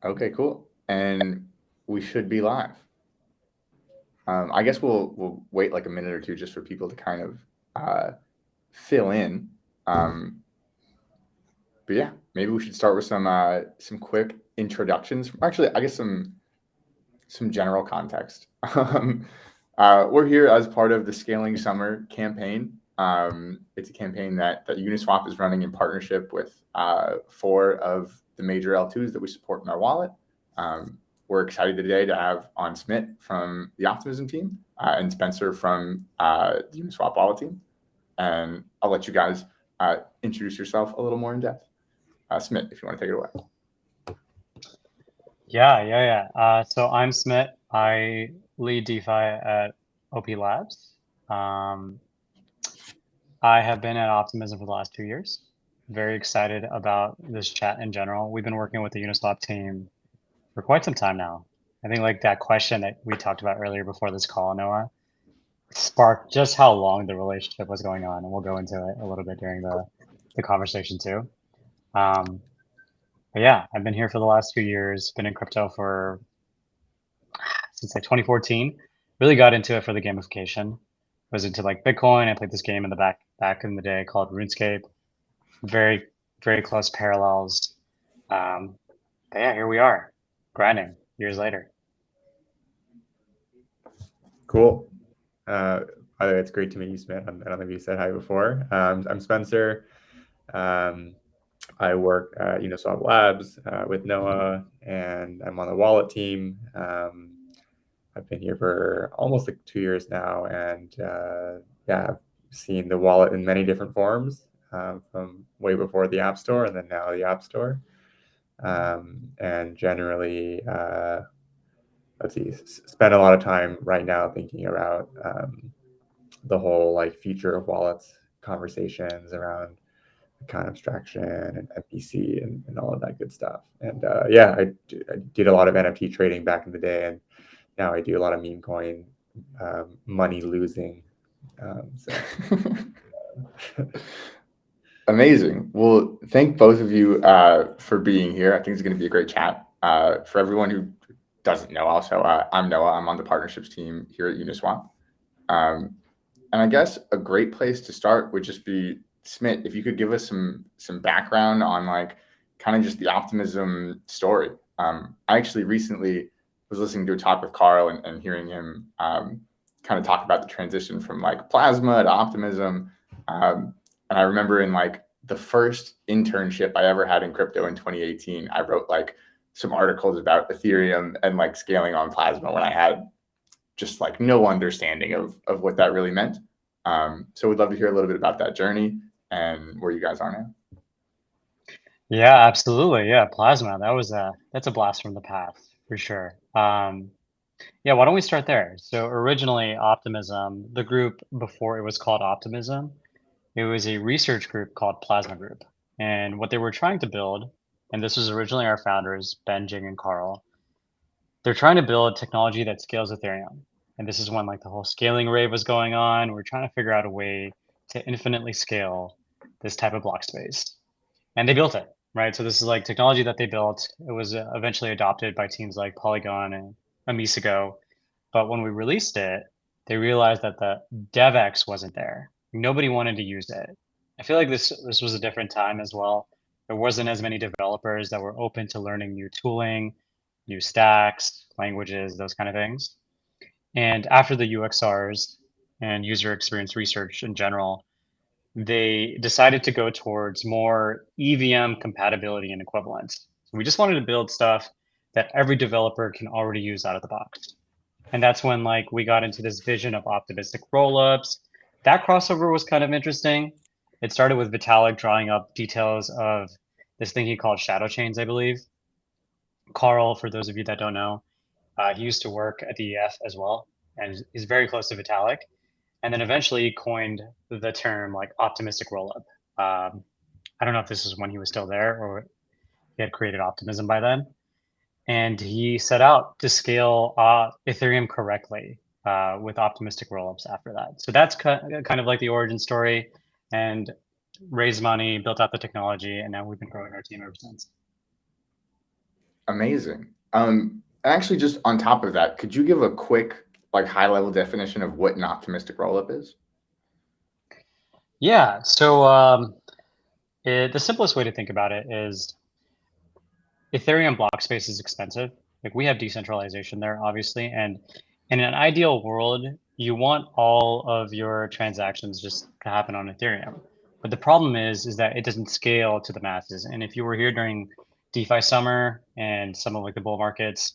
Okay, cool. And we should be live. I guess we'll wait like a minute or two just for people to kind of fill in. But yeah, maybe we should start with some quick introductions. Actually, I guess some general context. We're here as part of the Scaling Summer campaign. It's a campaign that Uniswap is running in partnership with four of the major L2s that we support in our wallet. We're excited today to have on Smit from the Optimism team and Spencer from the Uniswap Wallet team. And I'll let you guys introduce yourself a little more in depth. Smit, if you want to take it away. So I'm Smit. I lead DeFi at OP Labs. I have been at Optimism for the last 2 years. Very excited about this chat in general. We've been working with the Uniswap team for quite some time now. I think like that question that we talked about earlier before this call, Noah, sparked just how long the relationship was going on, and we'll go into it a little bit during the conversation too. Um, but yeah, I've been here for the last 2 years, been in crypto for since like 2014. Really got into it for the gamification. Was into like Bitcoin. I played this game in the back in the day called RuneScape. Very, very close parallels. But yeah, here we are, grinding years later. Cool. By the way, it's great to meet you, Smith. I don't think you said hi before. I'm Spencer. I work at Uniswap Labs with Noah, and I'm on the wallet team. I've been here for almost like 2 years now, and yeah, I've seen the wallet in many different forms, from way before the App Store and then now the App Store. And generally, let's see, spend a lot of time right now thinking about the whole like future of wallets conversations around account abstraction and MPC and all of that good stuff. And yeah, I did a lot of NFT trading back in the day, and now I do a lot of meme coin money losing. So Amazing. Well, thank both of you for being here. I think it's going to be a great chat. For everyone who doesn't know, also, I'm Noah. I'm on the partnerships team here at Uniswap. And I guess a great place to start would just be, Smit, if you could give us some background on like kind of just the Optimism story. I actually recently was listening to a talk with Carl and hearing him kind of talk about the transition from like Plasma to Optimism. And I remember in like the first internship I ever had in crypto in 2018, I wrote like some articles about Ethereum and like scaling on Plasma when I had just like no understanding of what that really meant. So we'd love to hear a little bit about that journey and where you guys are now. Yeah, absolutely. Yeah, Plasma. That's a blast from the past for sure. Yeah, why don't we start there? So originally, Optimism, the group before it was called Optimism, it was a research group called Plasma Group. And what they were trying to build, and this was originally our founders, Ben, Jing, and Carl, they're trying to build technology that scales Ethereum. And this is when like the whole scaling rave was going on. We're trying to figure out a way to infinitely scale this type of block space. And they built it, right? So this is like technology that they built. It was eventually adopted by teams like Polygon and Amisago. But when we released it, they realized that the DevX wasn't there. Nobody wanted to use it. I feel like this was a different time as well. There wasn't as many developers that were open to learning new tooling, new stacks, languages, those kind of things. And after the UXRs and user experience research in general, they decided to go towards more EVM compatibility and equivalence. So we just wanted to build stuff that every developer can already use out of the box. And that's when like we got into this vision of optimistic rollups. That crossover was kind of interesting. It started with Vitalik drawing up details of this thing he called shadow chains, I believe. Carl, for those of you that don't know, he used to work at the EF as well, and he's very close to Vitalik. And then eventually he coined the term like optimistic rollup. I don't know if this is when he was still there or he had created Optimism by then. And he set out to scale Ethereum correctly with optimistic rollups after that. So that's kind of like the origin story, and raised money, built out the technology, and now we've been growing our team ever since. Amazing. Actually, just on top of that, could you give a quick, like, high-level definition of what an optimistic rollup is? Yeah. So the simplest way to think about it is Ethereum block space is expensive. Like we have decentralization there, obviously, and in an ideal world, you want all of your transactions just to happen on Ethereum. But the problem is that it doesn't scale to the masses. And if you were here during DeFi summer and some of like the bull markets,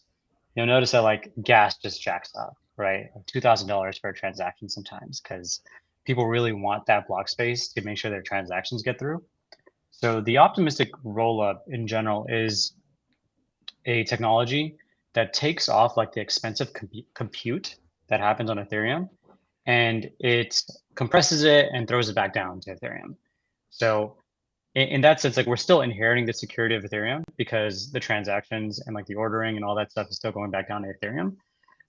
you'll notice that like gas just jacks up, right? Like $2,000 for a transaction sometimes because people really want that block space to make sure their transactions get through. So the optimistic rollup in general is a technology that takes off like the expensive compute that happens on Ethereum and it compresses it and throws it back down to Ethereum. So in that sense, like we're still inheriting the security of Ethereum because the transactions and like the ordering and all that stuff is still going back down to Ethereum.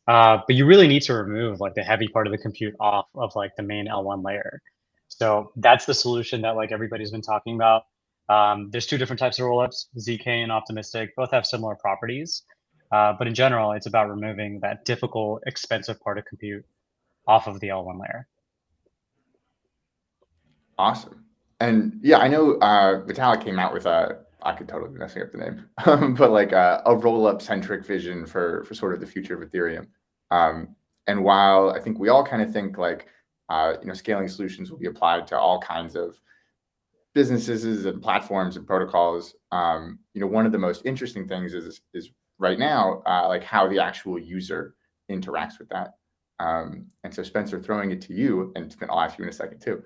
But you really need to remove like the heavy part of the compute off of like the main L1 layer. So that's the solution that like everybody's been talking about. There's two different types of rollups, ZK and Optimistic. Both have similar properties. But in general, it's about removing that difficult, expensive part of compute off of the L1 layer. Awesome. And yeah, I know Vitalik came out with I could totally be messing up the name, but like a roll-up centric vision for sort of the future of Ethereum. And while I think we all kind of think like scaling solutions will be applied to all kinds of businesses and platforms and protocols, one of the most interesting things is right now like how the actual user interacts with that. And so Spencer, throwing it to you, and I'll ask you in a second too.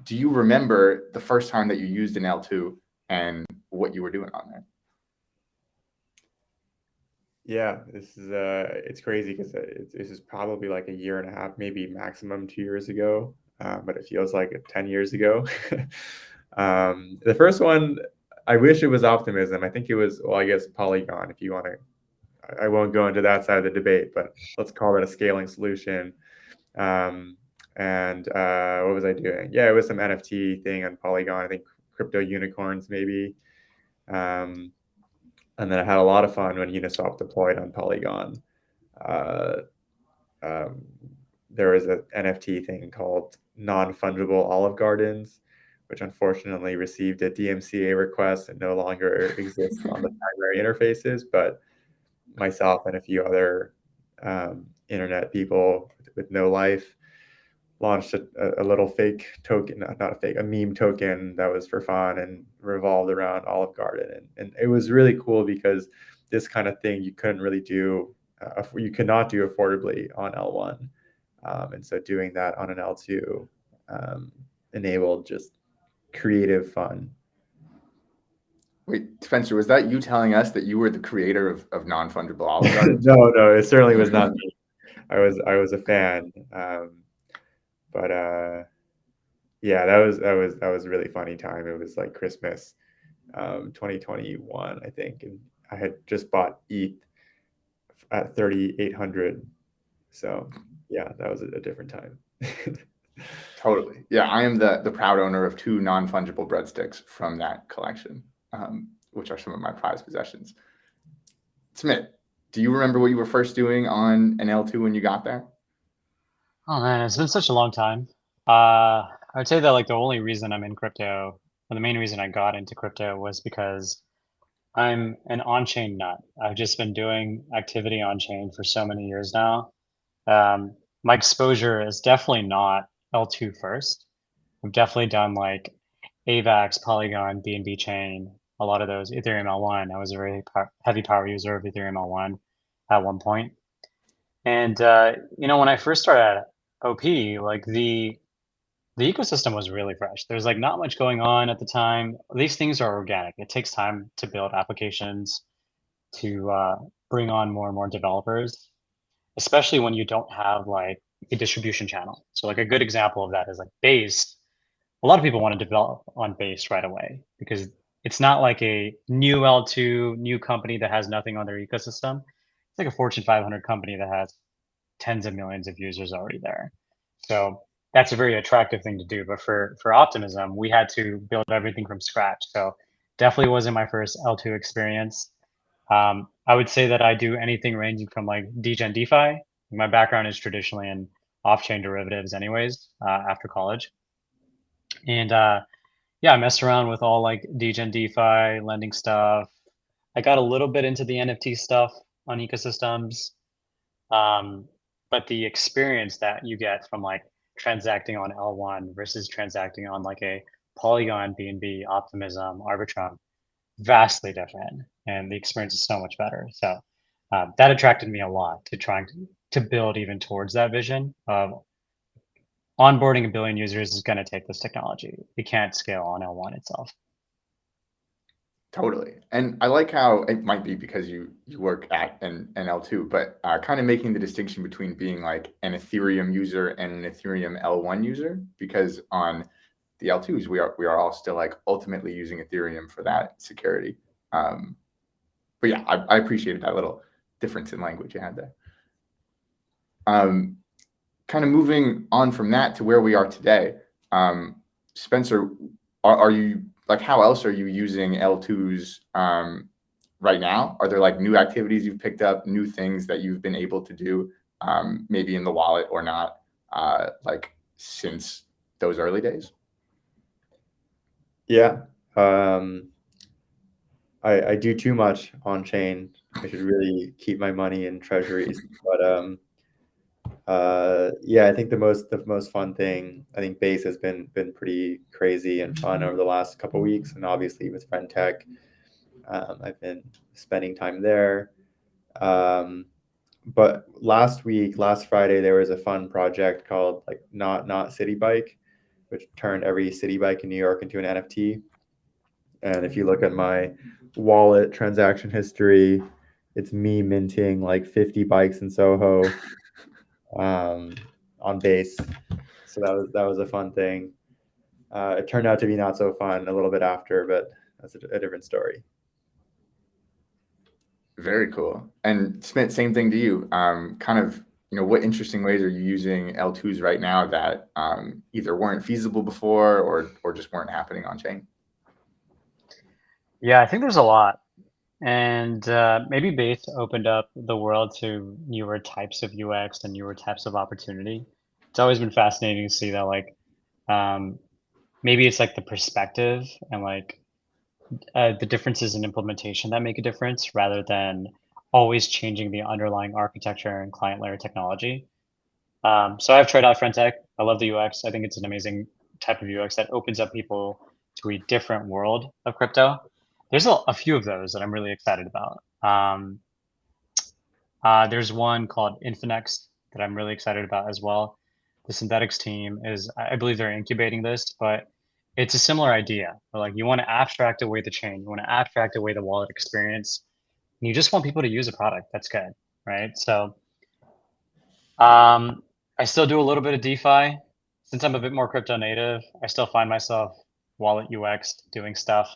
Do you remember the first time that you used an L2 and what you were doing on there? Yeah, this is it's crazy because this is probably like a year and a half, maybe maximum 2 years ago, but it feels like 10 years ago. The first one, I wish it was Optimism. I think it was, well, I guess Polygon, if you want to. I won't go into that side of the debate, but let's call it a scaling solution. And what was I doing? Yeah, it was some NFT thing on Polygon. I think crypto unicorns maybe. And then I had a lot of fun when Uniswap deployed on Polygon. Uh, um, there was an NFT thing called non-fungible Olive Gardens, which unfortunately received a DMCA request and no longer exists on the primary interfaces. But myself and a few other internet people with no life launched a little fake token, not a fake, a meme token that was for fun and revolved around Olive Garden. And it was really cool because this kind of thing you couldn't really do, you could not do affordably on L1. And so doing that on an L2 enabled just creative fun. Wait, Spencer, was that you telling us that you were the creator of non-fungible Olive Gardens? No, it certainly was not me. I was a fan. But yeah, that was a really funny time. It was like Christmas 2021, I think, and I had just bought ETH at 3,800. So yeah, that was a different time. Totally. Yeah, I am the proud owner of 2 non-fungible breadsticks from that collection, which are some of my prized possessions. Smit, do you remember what you were first doing on an L2 when you got there? Oh man, it's been such a long time. I would say that like the only reason I'm in crypto, or the main reason I got into crypto was because I'm an on-chain nut. I've just been doing activity on-chain for so many years now. My exposure is definitely not L2 first. I've definitely done like AVAX, Polygon, BNB chain, a lot of those Ethereum L1. I was a very heavy power user of Ethereum L1 at one point. And when I first started at OP, like the ecosystem was really fresh. There's like not much going on at the time. These things are organic. It takes time to build applications, to bring on more and more developers, especially when you don't have like a distribution channel. So like a good example of that is like Base. A lot of people want to develop on Base right away because it's not like a new L2, new company that has nothing on their ecosystem. It's like a Fortune 500 company that has tens of millions of users already there. So that's a very attractive thing to do. But for Optimism, we had to build everything from scratch. So definitely wasn't my first L2 experience. I would say that I do anything ranging from like degen DeFi. My background is traditionally in off-chain derivatives anyways, after college. And yeah, I messed around with all like degen DeFi, lending stuff. I got a little bit into the NFT stuff on ecosystems. Um, but the experience that you get from like transacting on L1 versus transacting on like a Polygon, BNB, Optimism, Arbitrum, vastly different, and the experience is so much better. So that attracted me a lot to trying to build even towards that vision of onboarding a billion users is going to take this technology. It can't scale on L1 itself. Totally. And I like how it might be because you work at an L2, but kind of making the distinction between being like an Ethereum user and an Ethereum L1 user, because on the L2s, we are all still like ultimately using Ethereum for that security. But yeah, I appreciated that little difference in language you had there. Kind of moving on from that to where we are today. Spencer, are you like, how else are you using L2s right now? Are there like new activities you've picked up, new things that you've been able to do, maybe in the wallet or not, like since those early days? Yeah. I do too much on chain. I should really keep my money in treasuries. But yeah, I think the most fun thing, I think base has been pretty crazy and fun over the last couple of weeks, and obviously with friend tech, I've been spending time there. But last Friday, there was a fun project called like not City Bike, which turned every city bike in New York into an NFT. And if you look at my wallet transaction history, it's me minting like 50 bikes in Soho on base. So that was a fun thing. It turned out to be not so fun a little bit after, but that's a different story. Very cool. And Smit, same thing to you. Kind of, what interesting ways are you using L2s right now that either weren't feasible before or just weren't happening on chain? Yeah, I think there's a lot. And maybe Base opened up the world to newer types of UX and newer types of opportunity. It's always been fascinating to see that, like, um, maybe it's like the perspective and like the differences in implementation that make a difference rather than always changing the underlying architecture and client layer technology. So I've tried out Frentech. I love the UX. I think it's an amazing type of UX that opens up people to a different world of crypto. There's a few of those that I'm really excited about. There's one called Infinex that I'm really excited about as well. The synthetics team is, I believe they're incubating this, but it's a similar idea. Where, like, you want to abstract away the chain, you want to abstract away the wallet experience, and you just want people to use a product that's good, right? So I still do a little bit of DeFi. Since I'm a bit more crypto native, I still find myself wallet UX doing stuff.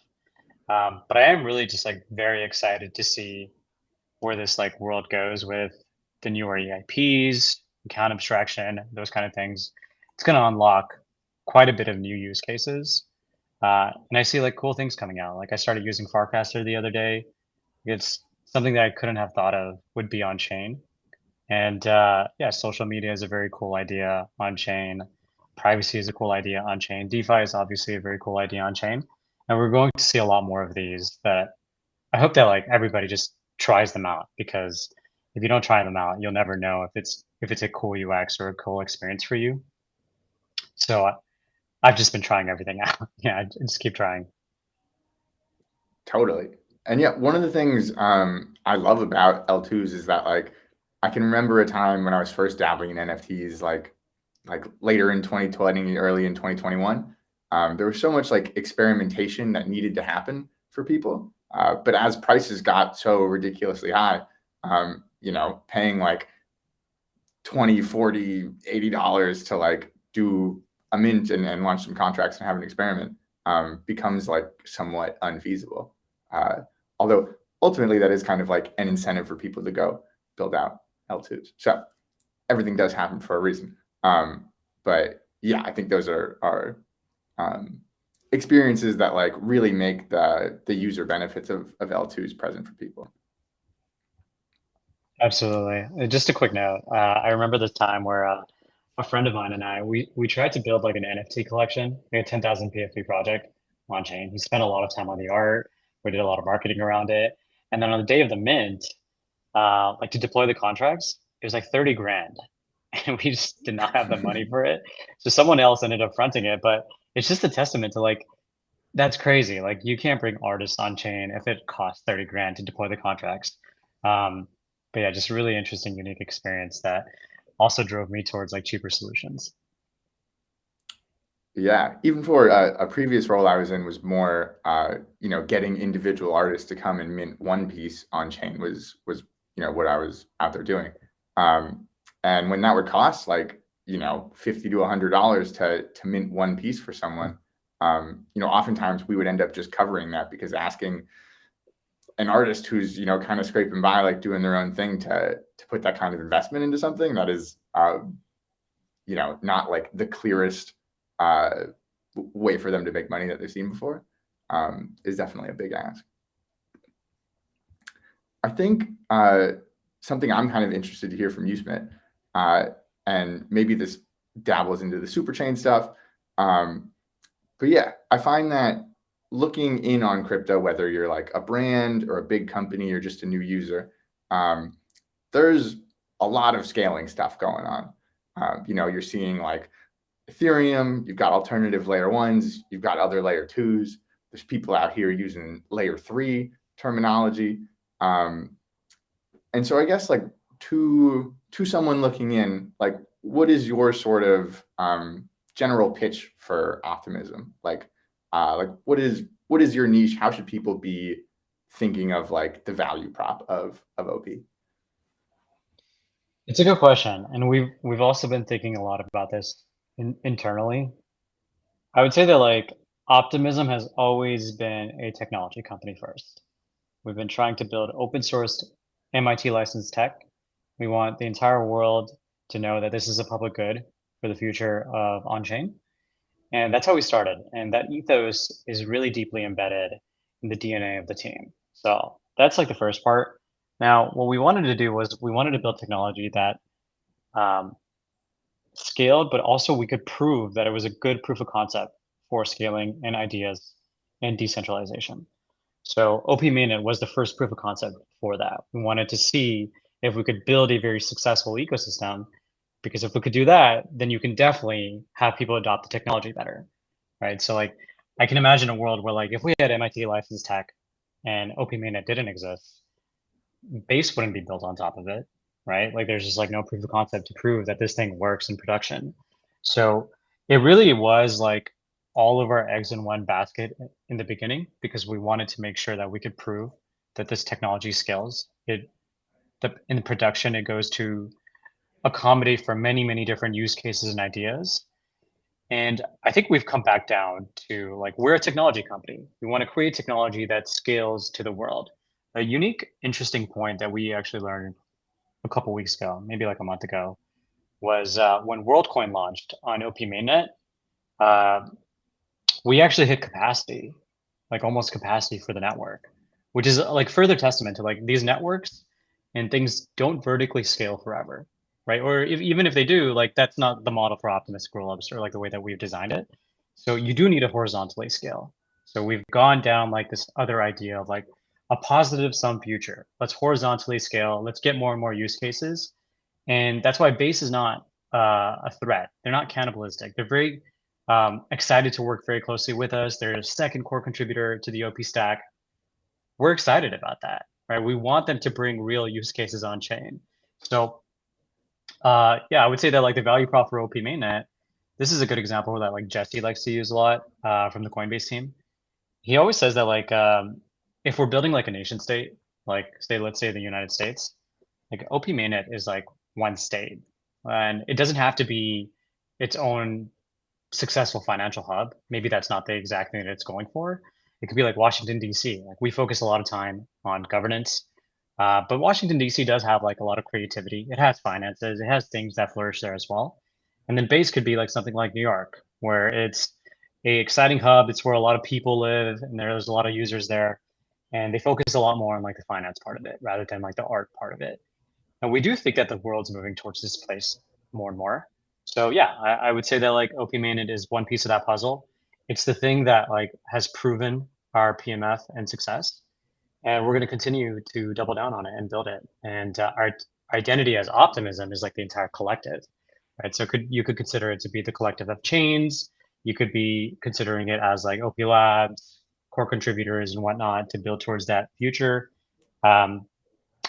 But I am really just like very excited to see where this like world goes with the newer EIPs, account abstraction, those kind of things. It's going to unlock quite a bit of new use cases. And I see like cool things coming out. Like I started using Farcaster the other day. It's something that I couldn't have thought of would be on chain. And yeah, social media is a very cool idea on chain. Privacy is a cool idea on chain. DeFi is obviously a very cool idea on chain. And we're going to see a lot more of these that I hope that like everybody just tries them out, because if you don't try them out, you'll never know if it's a cool UX or a cool experience for you. So I've just been trying everything out. Yeah, I just keep trying. Totally. And yeah, one of the things I love about L2s is that like I can remember a time when I was first dabbling in NFTs, like later in 2020, early in 2021. There was so much like experimentation that needed to happen for people. But as prices got so ridiculously high, paying like 20, 40, $80 to like do a mint and launch some contracts and have an experiment becomes like somewhat unfeasible. Although ultimately that is kind of like an incentive for people to go build out L2s. So everything does happen for a reason. But yeah, I think those are experiences that like really make the user benefits of L2s present for people. Absolutely. Just a quick note. I remember this time where a friend of mine and I we tried to build like an NFT collection, like a 10,000 PFP project on chain. He spent a lot of time on the art. We did a lot of marketing around it, and then on the day of the mint, like to deploy the contracts, it was like 30 grand, and we just did not have the money for it. So someone else ended up fronting it, but it's just a testament to like that's crazy. Like you can't bring artists on chain if it costs 30 grand to deploy the contracts. Um, but yeah, just really interesting, unique experience that also drove me towards like cheaper solutions. Yeah, even for a previous role I was in was more, getting individual artists to come and mint one piece on chain was what I was out there doing. And when that would cost like $50 to $100 to mint one piece for someone, oftentimes we would end up just covering that because asking an artist who's kind of scraping by, like doing their own thing, to put that kind of investment into something that is not like the clearest uh, way for them to make money that they've seen before, is definitely a big ask. I think something I'm kind of interested to hear from you, Smit, and maybe this dabbles into the super chain stuff. But yeah, I find that looking in on crypto, whether you're like a brand or a big company or just a new user, there's a lot of scaling stuff going on. You're seeing like Ethereum, you've got alternative layer ones, you've got other layer twos. There's people out here using layer three terminology. And so I guess like to someone looking in, like what is your sort of general pitch for Optimism? Like what is your niche? How should people be thinking of like the value prop of OP? It's a good question, and we've also been thinking a lot about this internally. I would say that like Optimism has always been a technology company first. We've been trying to build open sourced MIT licensed tech. We want the entire world to know that this is a public good for the future of on-chain. And that's how we started. And that ethos is really deeply embedded in the DNA of the team. So that's like the first part. Now, what we wanted to do was we wanted to build technology that um, scaled, but also we could prove that it was a good proof of concept for scaling and ideas and decentralization. So OP mainnet was the first proof of concept for that. We wanted to see if we could build a very successful ecosystem, because if we could do that, then you can definitely have people adopt the technology better, right? So like, I can imagine a world where like if we had MIT licensed tech and OP mainnet didn't exist, Base wouldn't be built on top of it, right? Like there's just like no proof of concept to prove that this thing works in production. So it really was like all of our eggs in one basket in the beginning, because we wanted to make sure that we could prove that this technology scales. In production, it goes to accommodate for many, many different use cases and ideas. And I think we've come back down to like, we're a technology company. We want to create technology that scales to the world. A unique, interesting point that we actually learned a couple weeks ago, maybe like a month ago, was when WorldCoin launched on OP mainnet, uh, we actually hit capacity, like almost capacity for the network, which is like further testament to like these networks and things don't vertically scale forever, right? Or even if they do, like that's not the model for optimistic rollups or like the way that we've designed it. So you do need a horizontally scale. So we've gone down like this other idea of like a positive sum future. Let's horizontally scale. Let's get more and more use cases. And that's why Base is not a threat. They're not cannibalistic. They're very excited to work very closely with us. They're a second core contributor to the OP stack. We're excited about that, right? We want them to bring real use cases on chain. So yeah, I would say that like the value prop for OP mainnet, this is a good example that like Jesse likes to use a lot from the Coinbase team. He always says that like if we're building like a nation state, like say let's say the United States, like OP mainnet is like one state, and it doesn't have to be its own successful financial hub. Maybe that's not the exact thing that it's going for. It could be like Washington D.C. Like we focus a lot of time on governance, but Washington D.C. does have like a lot of creativity. It has finances. It has things that flourish there as well. And then base could be like something like New York, where it's a exciting hub. It's where a lot of people live, and there's a lot of users there, and they focus a lot more on like the finance part of it rather than like the art part of it. And we do think that the world's moving towards this place more and more. So yeah, I would say that like OP mainnet is one piece of that puzzle. It's the thing that like has proven our PMF and success, and we're going to continue to double down on it and build it. And our identity as Optimism is like the entire collective, right? So you could consider it to be the collective of chains. You could be considering it as like OP Labs, core contributors, and whatnot to build towards that future. Um,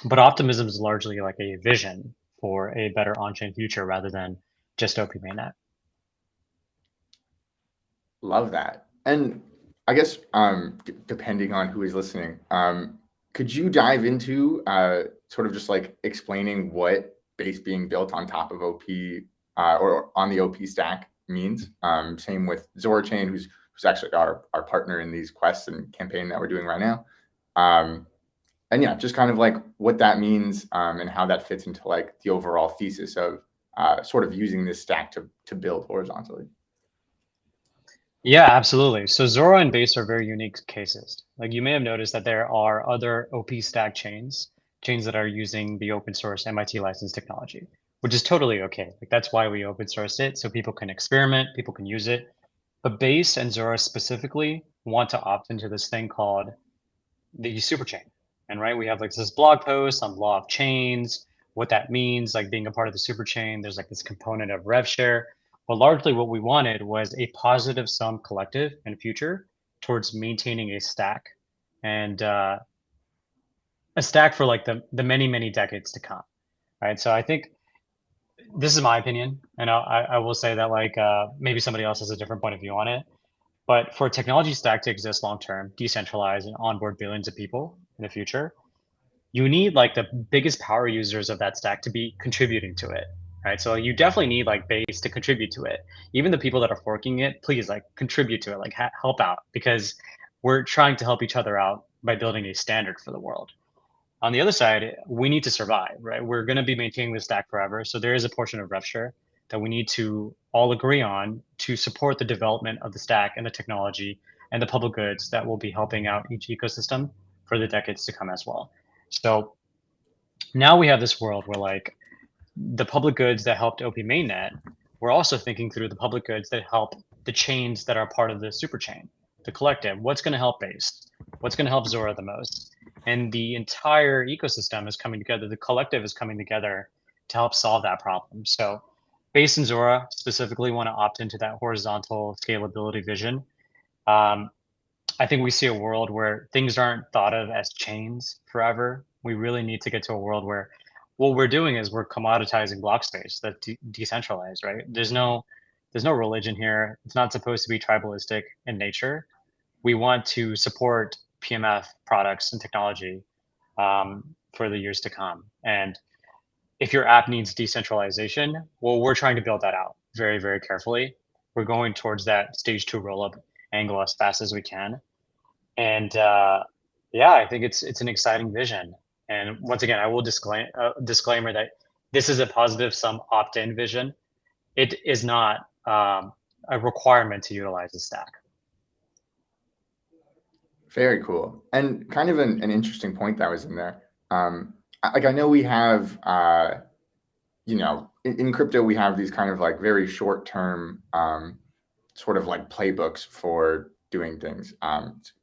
but Optimism is largely like a vision for a better on-chain future rather than just OP mainnet. Love that. And I guess depending on who is listening, could you dive into sort of just like explaining what base being built on top of OP or on the OP stack means? Same with Zora Chain, who's actually our partner in these quests and campaign that we're doing right now. And yeah, just kind of like what that means and how that fits into like the overall thesis of sort of using this stack to build horizontally. Yeah, absolutely. So Zora and Base are very unique cases. Like you may have noticed that there are other OP stack chains that are using the open source MIT licensed technology, which is totally okay. Like that's why we open sourced it, so people can experiment, people can use it. But Base and Zora specifically want to opt into this thing called the superchain. And right, we have like this blog post on law of chains, what that means, like being a part of the superchain. There's like this component of rev share. But largely what we wanted was a positive sum collective and future towards maintaining a stack and a stack for like the many, many decades to come. Right. So I think this is my opinion. And I will say that like maybe somebody else has a different point of view on it. But for a technology stack to exist long term, decentralized and onboard billions of people in the future, you need like the biggest power users of that stack to be contributing to it, right? So you definitely need like Base to contribute to it. Even the people that are forking it, please like contribute to it, like help out, because we're trying to help each other out by building a standard for the world. On the other side, we need to survive, right? We're going to be maintaining the stack forever. So there is a portion of rev share that we need to all agree on to support the development of the stack and the technology and the public goods that will be helping out each ecosystem for the decades to come as well. So now we have this world where like the public goods that helped OP mainnet, we're also thinking through the public goods that help the chains that are part of the super chain, the collective. What's going to help Base? What's going to help Zora the most? And the entire ecosystem is coming together. The collective is coming together to help solve that problem. So Base and Zora specifically want to opt into that horizontal scalability vision. I think we see a world where things aren't thought of as chains forever. We really need to get to a world where what we're doing is we're commoditizing block space that's decentralized, right? There's no religion here. It's not supposed to be tribalistic in nature. We want to support PMF products and technology for the years to come. And if your app needs decentralization, well, we're trying to build that out very, very carefully. We're going towards that stage 2 rollup angle as fast as we can. And yeah, I think it's an exciting vision. And once again, I will disclaimer that this is a positive sum opt-in vision. It is not a requirement to utilize the stack. Very cool. And kind of an interesting point that was in there. Like I know we have, you know, in crypto, we have these kind of like very short-term sort of like playbooks for doing things.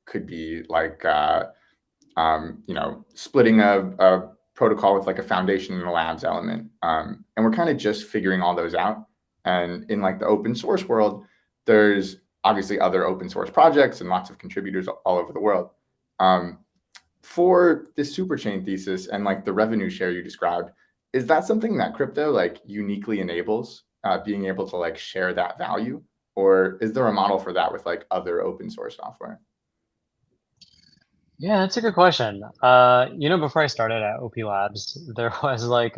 Could be like, you know, splitting a protocol with like a foundation and a labs element. And we're kind of just figuring all those out. And in like the open source world, there's obviously other open source projects and lots of contributors all over the world. For this superchain thesis and like the revenue share you described, is that something that crypto like uniquely enables, being able to like share that value? Or is there a model for that with like other open source software? Yeah, that's a good question. You know, before I started at OP Labs, there was like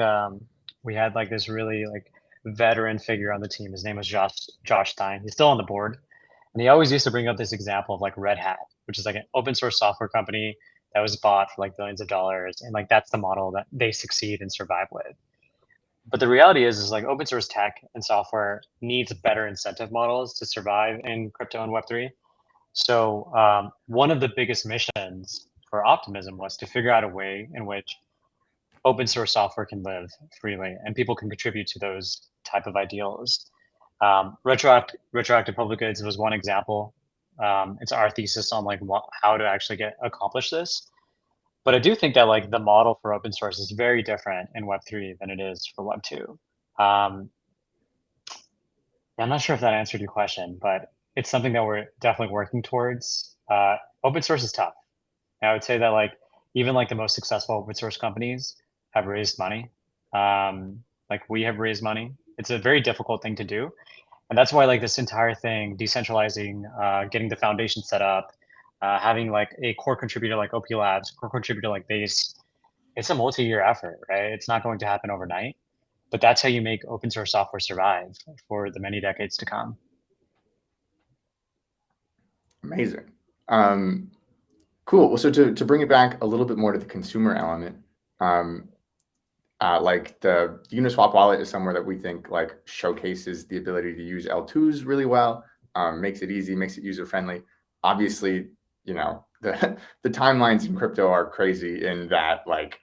we had like this really like veteran figure on the team. His name was Josh Stein. He's still on the board, and he always used to bring up this example of like Red Hat, which is like an open source software company that was bought for like billions of dollars, and like that's the model that they succeed and survive with. But the reality is like open source tech and software needs better incentive models to survive in crypto and Web3. So one of the biggest missions for Optimism was to figure out a way in which open source software can live freely and people can contribute to those type of ideals. Retroactive public goods was one example. It's our thesis on like how to actually accomplish this. But I do think that like the model for open source is very different in Web3 than it is for Web2. I'm not sure if that answered your question, but it's something that we're definitely working towards. Open source is tough. And I would say that like even like the most successful open source companies have raised money. Like we have raised money. It's a very difficult thing to do. And that's why like this entire thing, decentralizing, getting the foundation set up, having like a core contributor like OP Labs, core contributor like Base, it's a multi-year effort, right? It's not going to happen overnight, but that's how you make open source software survive for the many decades to come. Amazing. Cool. Well, so to bring it back a little bit more to the consumer element, like the Uniswap wallet is somewhere that we think like showcases the ability to use L2s really well, makes it easy, makes it user friendly. Obviously, you know, the timelines in crypto are crazy in that, like,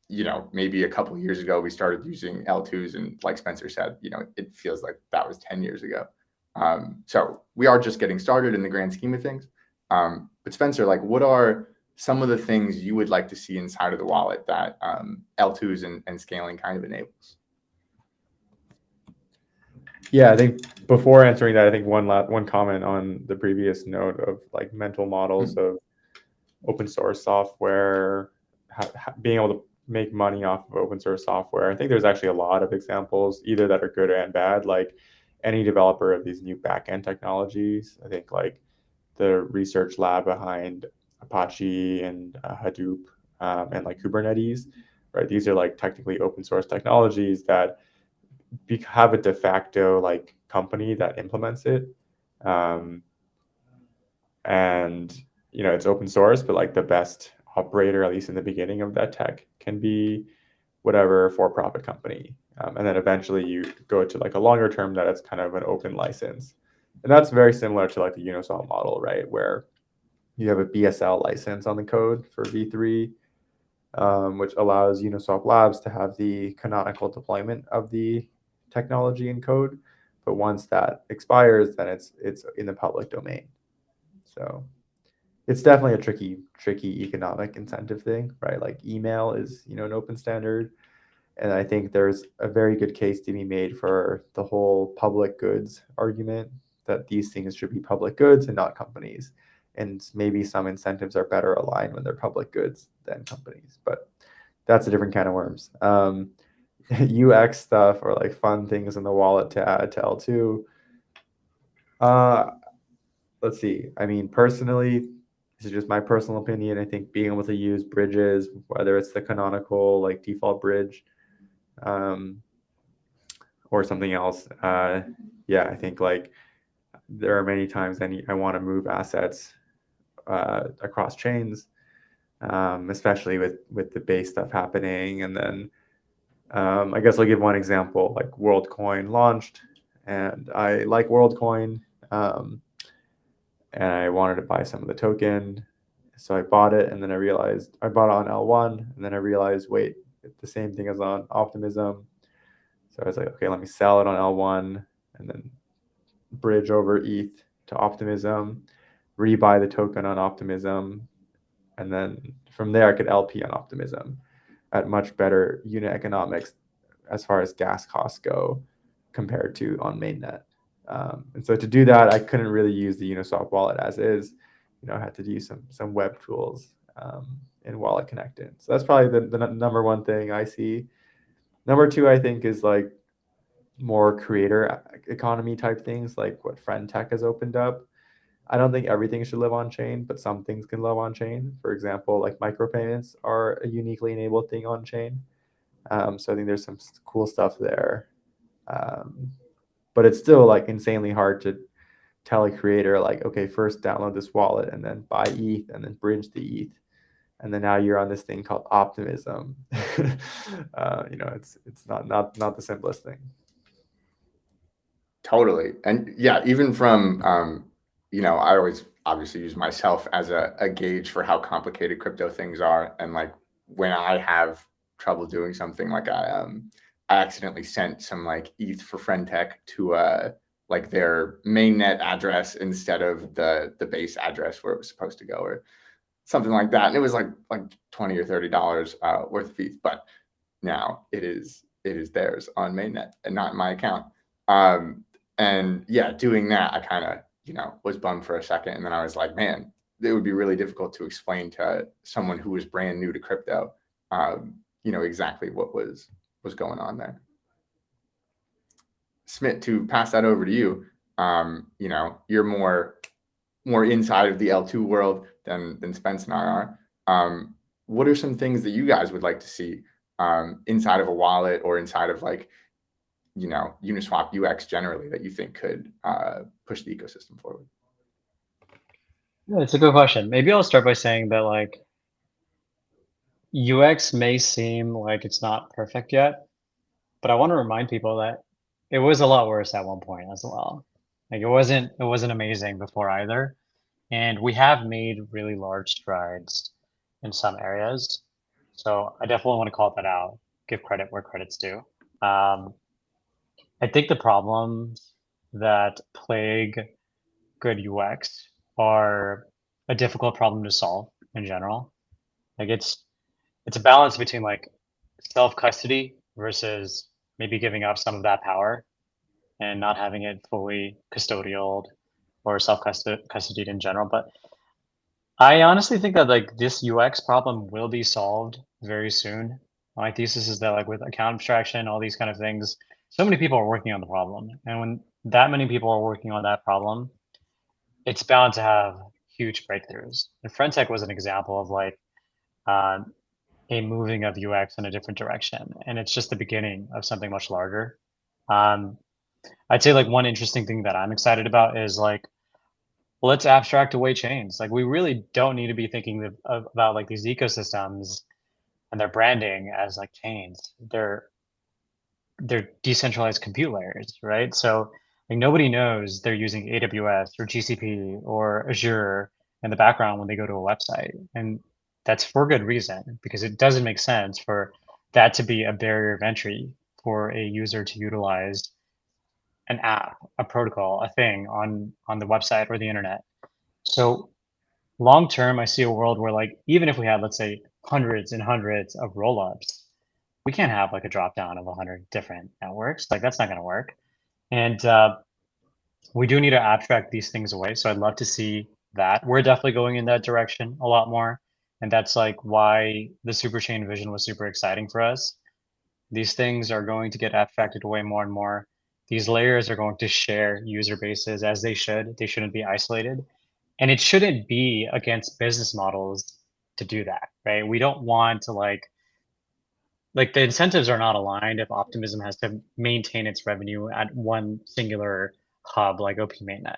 you know, maybe a couple of years ago we started using L2s, and like Spencer said, you know, it feels like that was 10 years ago. So we are just getting started in the grand scheme of things. But Spencer, like, what are some of the things you would like to see inside of the wallet that L2s and scaling kind of enables? Yeah, I think before answering that, I think one comment on the previous note of like mental models of open source software, being able to make money off of open source software. I think there's actually a lot of examples, either that are good and bad. Like any developer of these new backend technologies, I think like the research lab behind Apache and Hadoop and like Kubernetes, right? These are like technically open source technologies that have a de facto like company that implements it. And you know, it's open source, but like the best operator, at least in the beginning of that tech, can be whatever for-profit company. And then eventually you go to like a longer term that it's kind of an open license. And that's very similar to like the Uniswap model, right? Where you have a BSL license on the code for V3, which allows Uniswap Labs to have the canonical deployment of the technology and code. But once that expires, then it's in the public domain. So it's definitely a tricky economic incentive thing, right? Like email is, you know, an open standard. And I think there's a very good case to be made for the whole public goods argument, that these things should be public goods and not companies. And maybe some incentives are better aligned when they're public goods than companies, but that's a different can of worms. UX stuff or like fun things in the wallet to add to L2. Let's see. I mean, personally, this is just my personal opinion. I think being able to use bridges, whether it's the canonical like default bridge, or something else, yeah, I think like there are many times I want to move assets across chains, especially with the base stuff happening. And then I guess I'll give one example. Like WorldCoin launched, and I like WorldCoin. And I wanted to buy some of the token. So I bought it, and then I realized I bought it on L1, and then I realized, wait, it's the same thing as on Optimism. So I was like, okay, let me sell it on L1 and then bridge over ETH to Optimism, rebuy the token on Optimism, and then from there I could LP on Optimism at much better unit economics as far as gas costs go compared to on mainnet. And so to do that, I couldn't really use the Uniswap wallet as is. You know, I had to do some web tools in wallet connected. So that's probably the number one thing I see. Number two, I think, is like more creator economy type things, like what Friend Tech has opened up. I don't think everything should live on chain, but some things can live on chain. For example, like micropayments are a uniquely enabled thing on chain. So I think there's some cool stuff there. But it's still like insanely hard to tell a creator like, okay, first download this wallet and then buy ETH and then bridge the ETH. And then now you're on this thing called Optimism. You know, it's not the simplest thing. Totally. And yeah, even from, you know, I always obviously use myself as a gauge for how complicated crypto things are. And like when I have trouble doing something. Like I accidentally sent some like ETH for Friendtech to like their mainnet address instead of the base address where it was supposed to go, or something like that. And it was like $20 or $30 worth of ETH, but now it is theirs on mainnet and not in my account. And yeah, doing that, I kind of, was bummed for a second. And then I was like, man, it would be really difficult to explain to someone who was brand new to crypto, exactly what was going on there. Smit, to pass that over to you, you're more inside of the L2 world than Spence and I are. What are some things that you guys would like to see inside of a wallet, or inside of like, Uniswap UX generally, that you think could push the ecosystem forward? Yeah, it's a good question. Maybe I'll start by saying that like UX may seem like it's not perfect yet, but I want to remind people that it was a lot worse at one point as well. Like it wasn't amazing before either. And we have made really large strides in some areas. So I definitely want to call that out, give credit where credit's due. I think the problems that plague good UX are a difficult problem to solve in general. Like it's a balance between like self-custody versus maybe giving up some of that power and not having it fully custodial or self-custodied in general. But I honestly think that like this UX problem will be solved very soon. My thesis is that like with account abstraction, all these kind of things, so many people are working on the problem. And when that many people are working on that problem, it's bound to have huge breakthroughs. And Friendtech was an example of like a moving of UX in a different direction. And it's just the beginning of something much larger. Um, I'd say like one interesting thing that I'm excited about is like, let's abstract away chains. Like we really don't need to be thinking about like these ecosystems and their branding as like chains. They're decentralized compute layers, right? So like nobody knows they're using AWS or GCP or Azure in the background when they go to a website. And that's for good reason, because it doesn't make sense for that to be a barrier of entry for a user to utilize an app, a protocol, a thing on the website or the internet. So long term, I see a world where like even if we had, let's say, hundreds and hundreds of rollups, we can't have like a drop down of 100 different networks. Like that's not going to work. And we do need to abstract these things away. So I'd love to see that. We're definitely going in that direction a lot more. And that's like why the super chain vision was super exciting for us. These things are going to get abstracted away more and more. These layers are going to share user bases as they should. They shouldn't be isolated. And it shouldn't be against business models to do that, right? We don't want to like the incentives are not aligned if Optimism has to maintain its revenue at one singular hub like OP mainnet.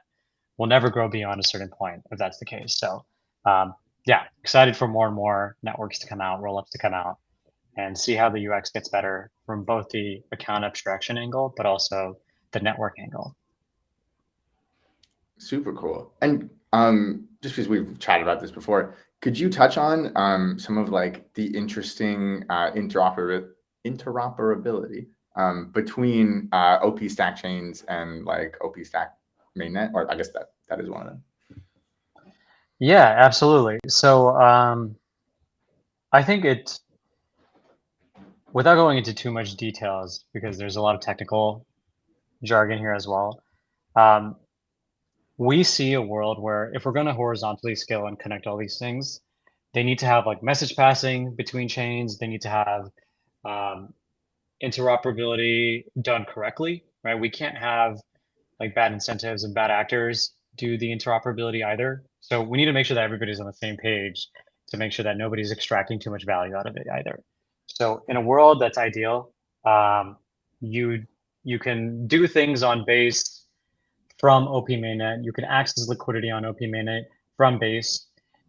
We'll never grow beyond a certain point if that's the case. So yeah, excited for more and more networks to come out, rollups to come out, and see how the UX gets better from both the account abstraction angle, but also the network angle. Super cool. And just because we've chatted about this before, could you touch on some of like the interesting interoperability between OP stack chains and like OP stack mainnet? Or I guess that is one of them. Yeah, absolutely. So I think it, without going into too much details, because there's a lot of technical jargon here as well, we see a world where if we're going to horizontally scale and connect all these things, they need to have like message passing between chains. They need to have interoperability done correctly, right? We can't have like bad incentives and bad actors do the interoperability either. So we need to make sure that everybody's on the same page to make sure that nobody's extracting too much value out of it either. So in a world that's ideal, you can do things on Base from OP mainnet. You can access liquidity on OP mainnet from Base,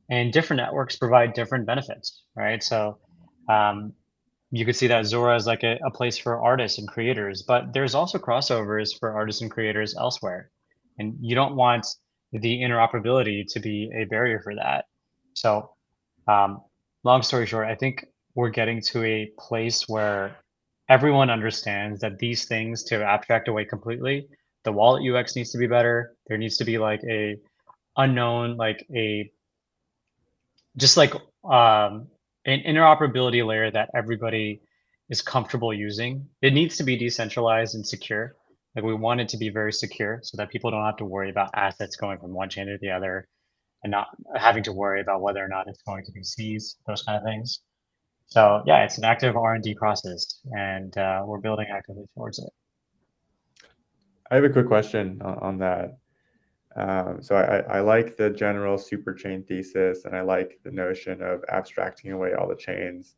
and different networks provide different benefits, right? So you could see that Zora is like a place for artists and creators, but there's also crossovers for artists and creators elsewhere. And you don't want the interoperability to be a barrier for that. So long story short, I think we're getting to a place where everyone understands that these things, to abstract away completely, the wallet UX needs to be better. There needs to be like a unknown, like a just like an interoperability layer that everybody is comfortable using. It needs to be decentralized and secure. Like we want it to be very secure so that people don't have to worry about assets going from one chain to the other and not having to worry about whether or not it's going to be seized, those kind of things. So yeah, it's an active R&D process, and we're building actively towards it. I have a quick question on that. So I like the general super chain thesis, and I like the notion of abstracting away all the chains.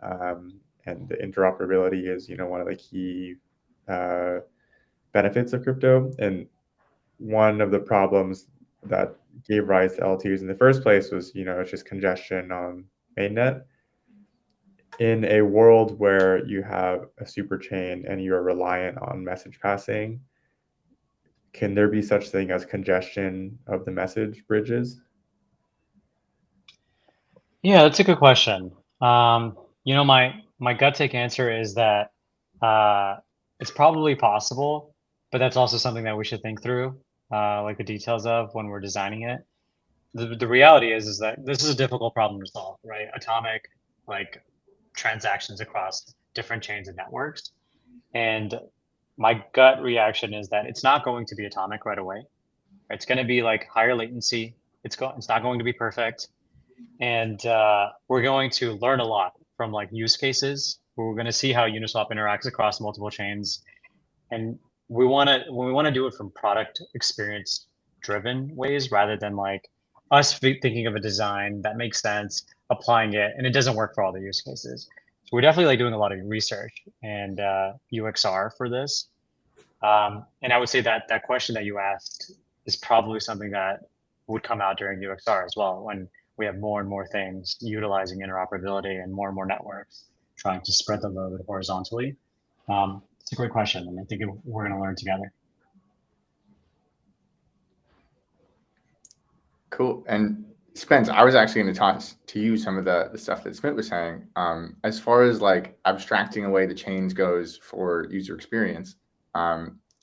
And the interoperability is, one of the key benefits of crypto. And one of the problems that gave rise to L2s in the first place was, it's just congestion on mainnet. In a world where you have a super chain and you are reliant on message passing, can there be such thing as congestion of the message bridges? Yeah, that's a good question. My gut take answer is that it's probably possible, but that's also something that we should think through, like the details of when we're designing it. The reality is that this is a difficult problem to solve, right? Atomic like transactions across different chains and networks. And my gut reaction is that it's not going to be atomic right away. It's going to be like higher latency. It's not going to be perfect, and we're going to learn a lot from like use cases. We're going to see how Uniswap interacts across multiple chains, and we want to do it from product experience driven ways rather than like us thinking of a design that makes sense, applying it, and it doesn't work for all the use cases. So we're definitely like doing a lot of research and UXR for this. And I would say that that question that you asked is probably something that would come out during UXR as well, when we have more and more things utilizing interoperability and more networks trying to spread the load horizontally. It's a great question, and I think we're going to learn together. Cool. And Spence, I was actually going to talk to you some of the stuff that Smit was saying. As far as like abstracting away the chains goes for user experience,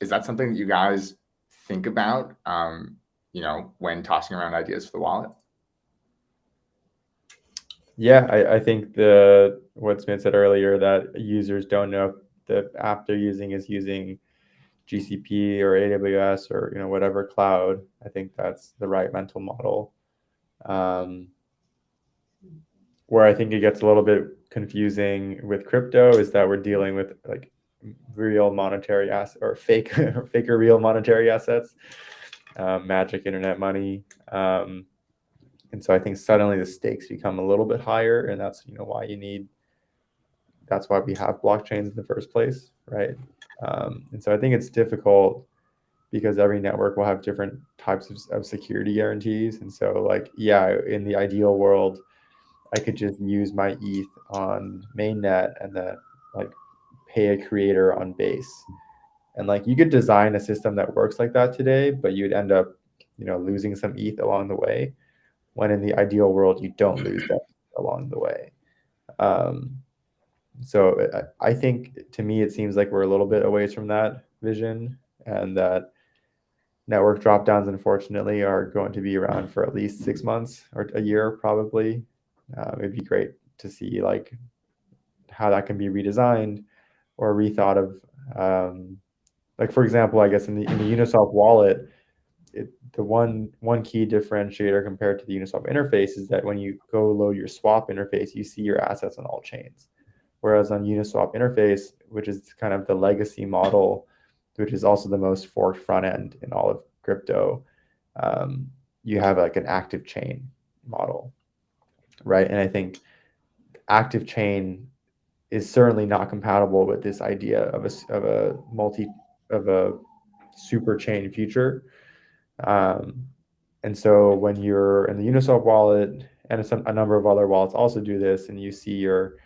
is that something that you guys think about, when tossing around ideas for the wallet? Yeah, I think what Smith said earlier, that users don't know if the app they're using is using GCP or AWS or whatever cloud. I think that's the right mental model. Where I think it gets a little bit confusing with crypto is that we're dealing with like real monetary assets or fake or real monetary assets, magic internet money. And so I think suddenly the stakes become a little bit higher, and that's that's why we have blockchains in the first place, right? And so I think it's difficult because every network will have different types of security guarantees. And so in the ideal world, I could just use my ETH on mainnet and then like pay a creator on base. And you could design a system that works like that today, but you'd end up, losing some ETH along the way, when in the ideal world, you don't lose that along the way. So I think, to me, it seems like we're a little bit away from that vision, and that network dropdowns, unfortunately, are going to be around for at least 6 months or a year, probably. It'd be great to see how that can be redesigned or rethought of. For example, I guess in the Uniswap wallet, the one key differentiator compared to the Uniswap interface is that when you go load your swap interface, you see your assets on all chains. Whereas on Uniswap interface, which is kind of the legacy model, which is also the most forked front end in all of crypto, you have like an active chain model, right? And I think active chain is certainly not compatible with this idea of a super chain future. And so when you're in the Uniswap wallet, and a number of other wallets also do this, and you see your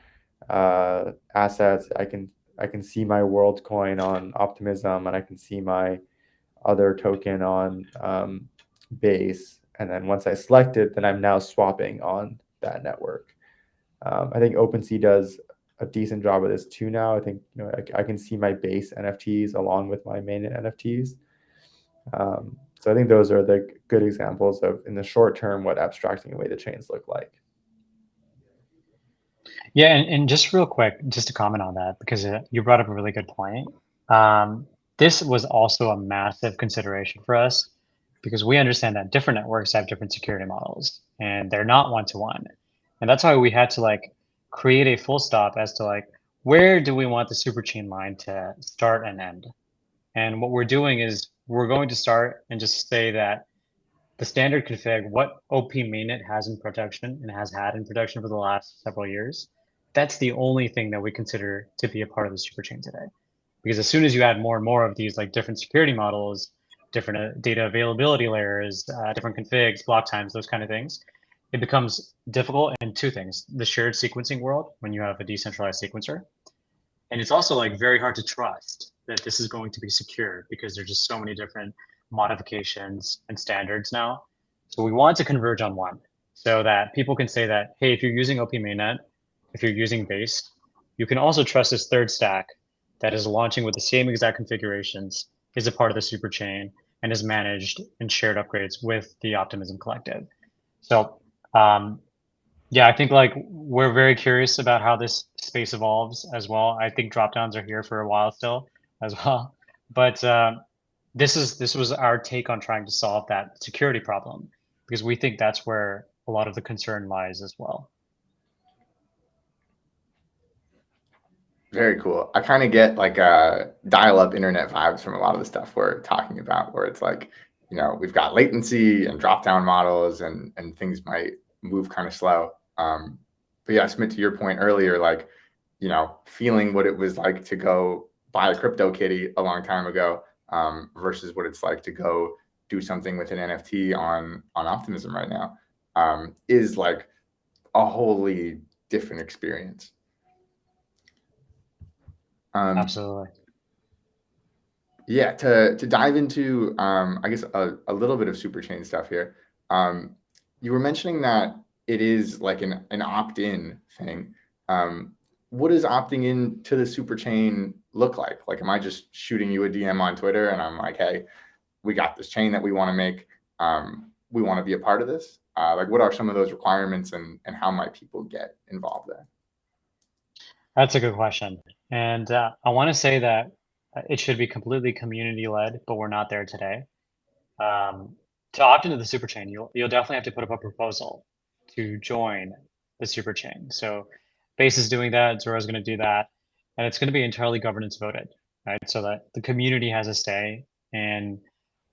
assets, I can see my world coin on Optimism, and I can see my other token on Base. And then once I select it, then I'm now swapping on that network. I think OpenSea does a decent job of this too now. I think I can see my base NFTs along with my main NFTs. So I think those are the good examples of, in the short term, what abstracting away the chains look like. Yeah, and just real quick, just to comment on that, because you brought up a really good point. This was also a massive consideration for us because we understand that different networks have different security models and they're not one-to-one. And that's why we had to like create a full stop as to like, where do we want the superchain line to start and end? And what we're doing is we're going to start and just say that the standard config, what OP mainnet has in production and has had in production for the last several years, that's the only thing that we consider to be a part of the superchain today. Because as soon as you add more and more of these like different security models, different data availability layers, different configs, block times, those kind of things, it becomes difficult. And two things: the shared sequencing world when you have a decentralized sequencer, and it's also like very hard to trust that this is going to be secure because there's just so many different modifications and standards now. So we want to converge on one so that people can say that, hey, if you're using OP mainnet, if you're using base, you can also trust this third stack that is launching with the same exact configurations, is a part of the super chain, and is managed and shared upgrades with the Optimism collective. So yeah, I think like we're very curious about how this space evolves as well. I think dropdowns are here for a while still as well. But this was our take on trying to solve that security problem because we think that's where a lot of the concern lies as well. Very cool. I kind of get like dial-up internet vibes from a lot of the stuff we're talking about, where it's like, we've got latency and drop-down models and things might move kind of slow. But yeah, Smit, to your point earlier, like, feeling what it was like to go buy a crypto kitty a long time ago versus what it's like to go do something with an NFT on Optimism right now is like a wholly different experience. Absolutely. Yeah, to dive into, I guess, a little bit of superchain stuff here. You were mentioning that it is like an opt-in thing. What does opting in to the superchain look like? Like, am I just shooting you a DM on Twitter and I'm like, hey, we got this chain that we want to make. We want to be a part of this. Like, what are some of those requirements and how might people get involved there? That's a good question. And I want to say that it should be completely community led, but we're not there today. To opt into the superchain, you'll definitely have to put up a proposal to join the superchain. So Base is doing that, Zora is going to do that, and it's going to be entirely governance voted, right? So that the community has a say in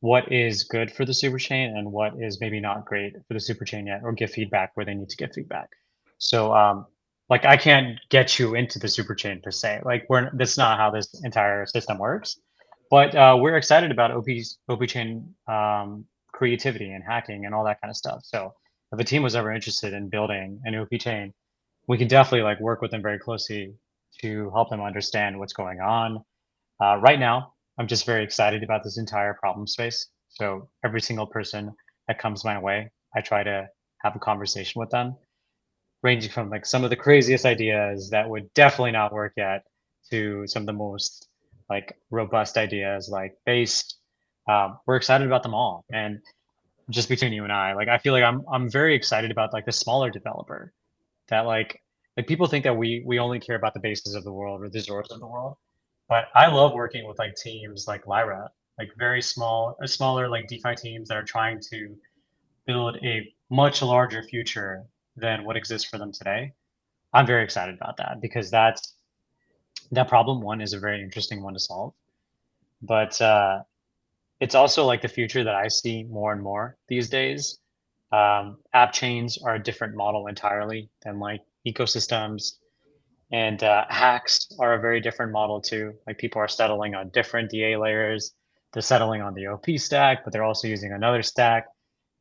what is good for the superchain and what is maybe not great for the superchain yet, or give feedback where they need to give feedback. So like I can't get you into the superchain per se. Like that's not how this entire system works. But we're excited about OP chain creativity and hacking and all that kind of stuff. So if a team was ever interested in building an OP chain, we can definitely like work with them very closely to help them understand what's going on. Right now, I'm just very excited about this entire problem space. So every single person that comes my way, I try to have a conversation with them, ranging from like some of the craziest ideas that would definitely not work yet to some of the most like robust ideas like base. We're excited about them all. And just between you and I, like I feel like I'm very excited about like the smaller developer that like people think that we only care about the bases of the world or the Zoras of the world. But I love working with like teams like Lyra, like very small or smaller like DeFi teams that are trying to build a much larger future than what exists for them today. I'm very excited about that because that problem one is a very interesting one to solve. But it's also like the future that I see more and more these days. App chains are a different model entirely than like ecosystems, and hacks are a very different model too. Like people are settling on different DA layers. They're settling on the OP stack, but they're also using another stack.